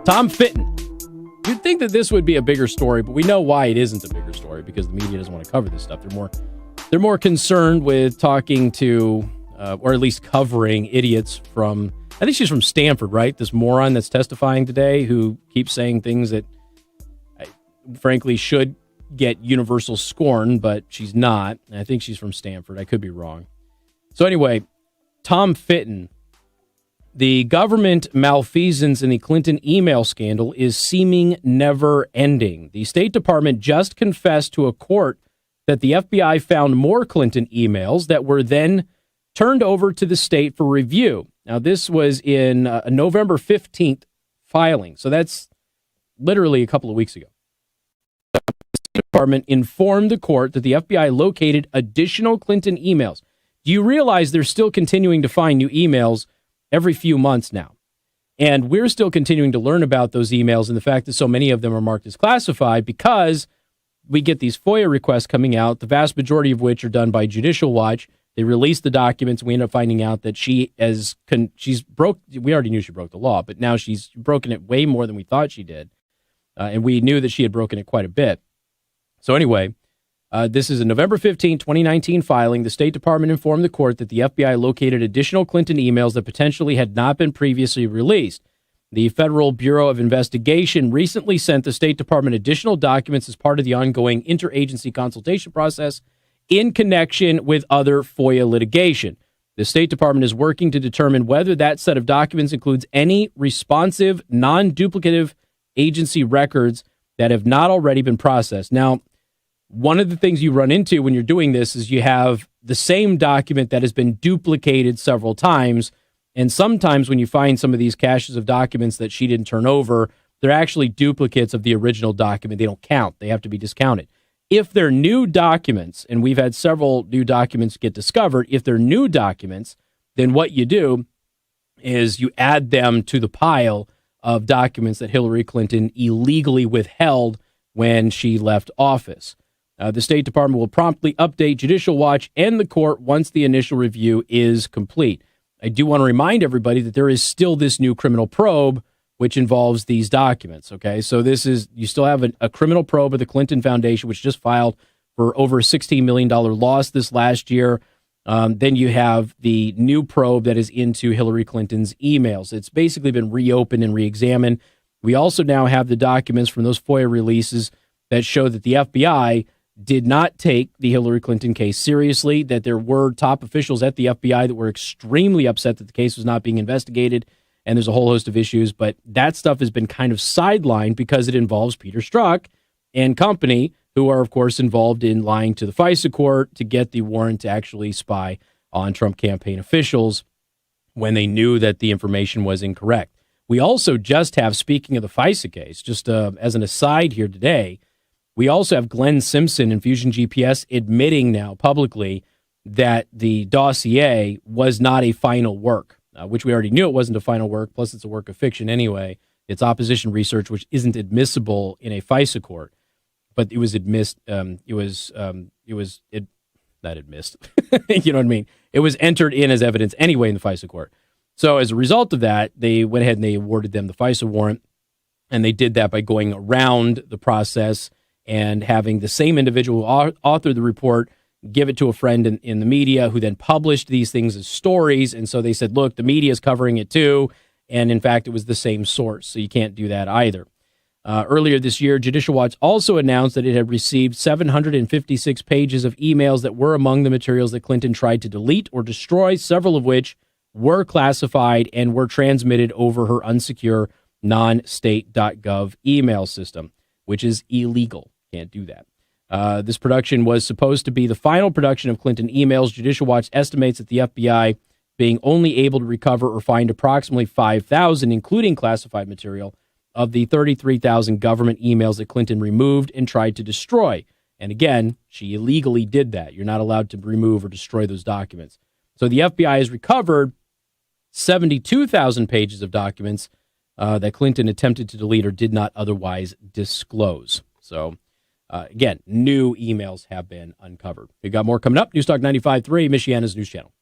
Tom Fitton. You'd think that this would be a bigger story, but we know why it isn't a bigger story, because the media doesn't want to cover this stuff. They're more concerned with talking to, or at least covering idiots from, I think she's from Stanford, right? This moron that's testifying today who keeps saying things that, frankly, should get universal scorn, but she's not. And I think she's from Stanford. I could be wrong. So anyway, Tom Fitton. The government malfeasance in the Clinton email scandal is seeming never-ending. The State Department just confessed to a court that the FBI found more Clinton emails that were then turned over to the state for review. Now, this was in a November 15th filing, so that's literally a couple of weeks ago. The State Department informed the court that the FBI located additional Clinton emails. Do you realize they're still continuing to find new emails every few months now? And we're still continuing to learn about those emails and the fact that so many of them are marked as classified because we get these FOIA requests coming out, the vast majority of which are done by Judicial Watch. They release the documents. We end up finding out that we already knew she broke the law, but now she's broken it way more than we thought she did. And we knew that she had broken it quite a bit. So anyway, this is a November 15, 2019 filing. The State Department informed the court that the FBI located additional Clinton emails that potentially had not been previously released. The Federal Bureau of Investigation recently sent the State Department additional documents as part of the ongoing interagency consultation process in connection with other FOIA litigation. The State Department is working to determine whether that set of documents includes any responsive, non-duplicative agency records that have not already been processed. Now, one of the things you run into when you're doing this is you have the same document that has been duplicated several times. And sometimes when you find some of these caches of documents that she didn't turn over, they're actually duplicates of the original document. They don't count. They have to be discounted. If they're new documents, and we've had several new documents get discovered, if they're new documents, then what you do is you add them to the pile of documents that Hillary Clinton illegally withheld when she left office. The State Department will promptly update Judicial Watch and the court once the initial review is complete. I do want to remind everybody that there is still this new criminal probe, which involves these documents. Okay, so you still have a criminal probe of the Clinton Foundation, which just filed for over a $16 million loss this last year. Then you have the new probe that is into Hillary Clinton's emails. It's basically been reopened and reexamined. We also now have the documents from those FOIA releases that show that the FBI did not take the Hillary Clinton case seriously, that there were top officials at the FBI that were extremely upset that the case was not being investigated, and there's a whole host of issues, but that stuff has been kind of sidelined because it involves Peter Strzok and company, who are, of course, involved in lying to the FISA court to get the warrant to actually spy on Trump campaign officials when they knew that the information was incorrect. We also just have, speaking of the FISA case, just as an aside here today, we also have Glenn Simpson and Fusion GPS admitting now publicly that the dossier was not a final work, which we already knew it wasn't a final work. Plus, it's a work of fiction anyway. It's opposition research, which isn't admissible in a FISA court, but it was not admissed. You know what I mean? It was entered in as evidence anyway in the FISA court. So as a result of that, they went ahead and they awarded them the FISA warrant, and they did that by going around the process and having the same individual who authored the report give it to a friend in the media, who then published these things as stories. And so they said, look, the media is covering it too. And in fact, it was the same source. So you can't do that either. Earlier this year, Judicial Watch also announced that it had received 756 pages of emails that were among the materials that Clinton tried to delete or destroy, several of which were classified and were transmitted over her unsecure non-state.gov email system, which is illegal. Can't do that. This production was supposed to be the final production of Clinton emails. Judicial Watch estimates that the FBI being only able to recover or find approximately 5,000, including classified material, of the 33,000 government emails that Clinton removed and tried to destroy. And again, she illegally did that. You're not allowed to remove or destroy those documents. So the FBI has recovered 72,000 pages of documents that Clinton attempted to delete or did not otherwise disclose. So, again, new emails have been uncovered. We've got more coming up. Newstalk 95.3, Michiana's News Channel.